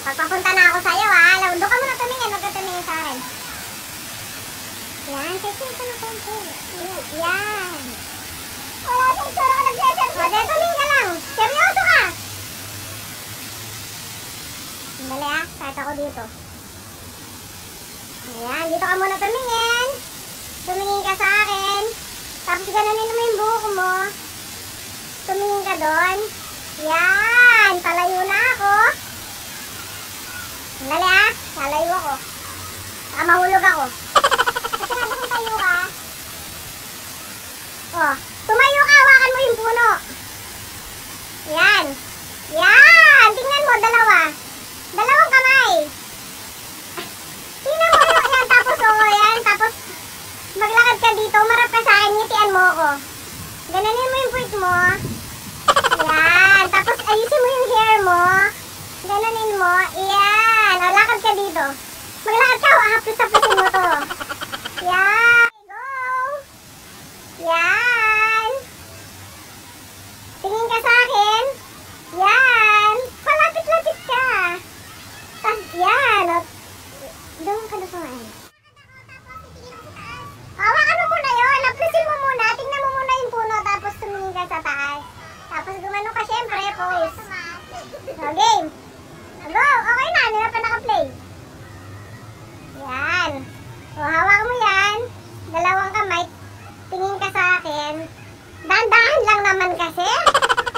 Pagpapunta na ako sa'yo, ha? Doon ka muna tumingin, huwag ka tumingin sa akin. Yan, tingin ka na konti. Yan. Wala sa itsura ka nag-letter. O, dahil tumingin ka lang. Seryoso ka. Dali, ha? Kahit ako dito. Ayan, dito ka muna tumingin. Tumingin ka sa akin. Tapos gananin mo yung buhok mo. Tumingin ka doon. Yan, palayo na ako. Dali, ha? Lalayo ako. Mahulog ako. Kasi nga kung tayo ka. Oh, tumayo ka, hawakan mo yung puno. Yan. Yan, tingnan mo, dalawa. Dalawang kamay. Tingnan mo yun, yan, tapos yan, tapos maglakad ka dito, marap ka sa akin, ngitian mo ako. Gananin mo yung puwit mo. Yan, tapos ayusin mo yung hair mo. Gananin mo, yan, lakad ka dito. Maglakad ka, hapis-hapisin mo to. Yan, go. Yan. Tingin ka sa akin. Yan. Palapit-lapit ka. Tapos yan. Doon ka doon sa akin. Hawakan mo muna yun. Lapisin mo muna. Tingnan mo muna yung puno. Tapos tumingin ka sa taas. Tapos gumano ka syempre. Pose. So, game. Go. Okay na. Hindi na pa naka-play. Yan. O, hawak mo yan. Dalawang kamay. Tingin ka sa akin. Dahan-dahan lang naman kasi.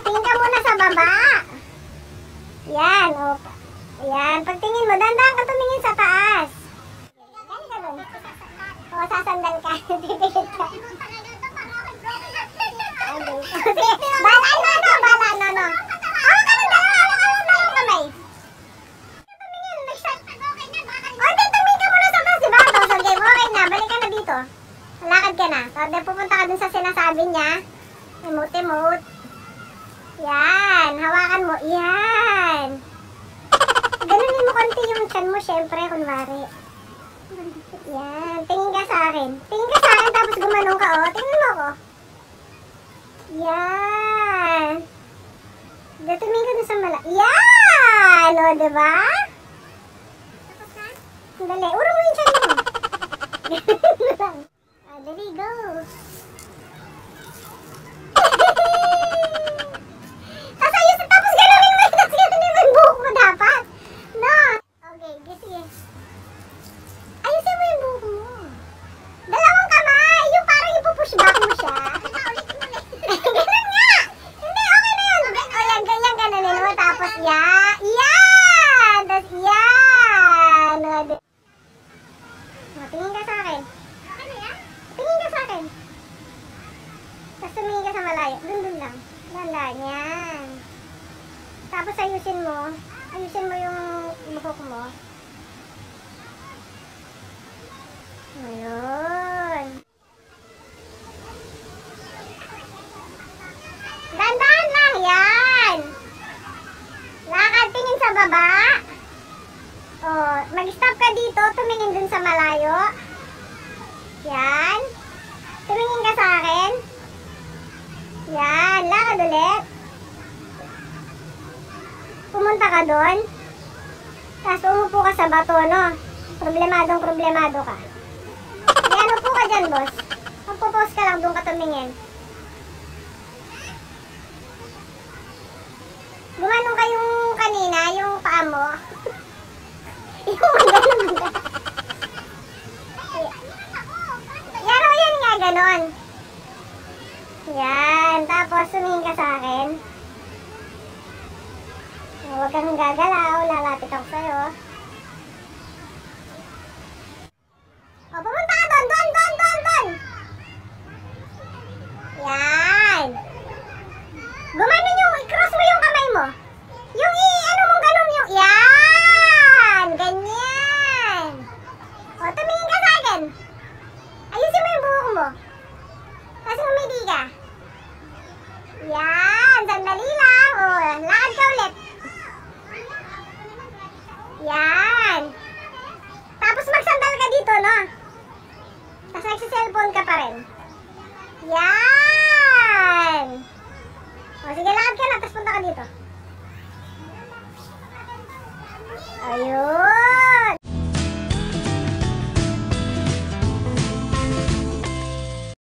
Tingin ka muna sa baba. Yan. O, yan. Pagtingin mo, dahan-dahan ka tumingin sa taas. Yan ka nun. O, sasandal ka. Pipikit ka. Bala no. Hawak ka ng dalawang kamay. Balik ka na dito. Lakad ka na. Pag pupunta ka dun sa sinasabi niya, emote-emote. Yan. Hawakan mo. Yan. Ganunin mo konti yung chan mo, syempre, kunwari. Yan. Tingin ka sa akin. Tingin ka sa akin, tapos gumanong ka, oh. Tingin mo ko. Yan. Tumingin ka dun sa mala. Yan! O, diba? Dali. Urong mo yung chan mo. Dali, go. Tapos ayusin, tapos ganunin mo, tapos ganunin mo yung buhok mo dapat. No. Okay, sige. Ayusin mo yung buhok mo. Dalawang kamay, yung parang ipupush back mo siya. Ganun nga. Hindi, okay na yun. O yan, ganyan ganunin mo, tapos yan. Yan! Tapos yan. Tingin ka sa akin. Tingin ka sa akin. Tapos tumingin ka sa malayo. Dun lang. Lala, yan. Tapos ayusin mo. Ayusin mo yung buhok mo. Ayun. Dandan lang, yan. Lakad, tingin sa baba. Oh, mag-stop ka dito, tumingin dun sa malayo. Yan. Tumingin ka sa akin. Yan, lakad ulit. Pumunta ka dun. Tapos umupo ka sa bato, no? Problemado ka. Yan, upo ka dyan, boss. Magpo-pause ka lang, dun ka tumingin. Gumanong ka yung kanina, yung paa mo. Yung maganda. Yan o, yan nga, ganon. Yan, tapos sumingin ka sa akin. Huwag kang gagalaw, lalapit ako sa'yo. O, pumunta ka doon. Yan. Gumanon yung, i-cross mo yung kamay mo. Yung ano mong ganon yung, yan. Ganyan. O, tumingin ka sa akin. Ayusin mo yung buhok mo. Tapos umidi ka. Yan, sandali lang. O, lakad ka ulit. Yan. Tapos magsandal ka dito, no? Tapos nagsiselfone ka pa rin. Yan. O, sige, lakad ka na. Tapos punta ka dito. Ayun.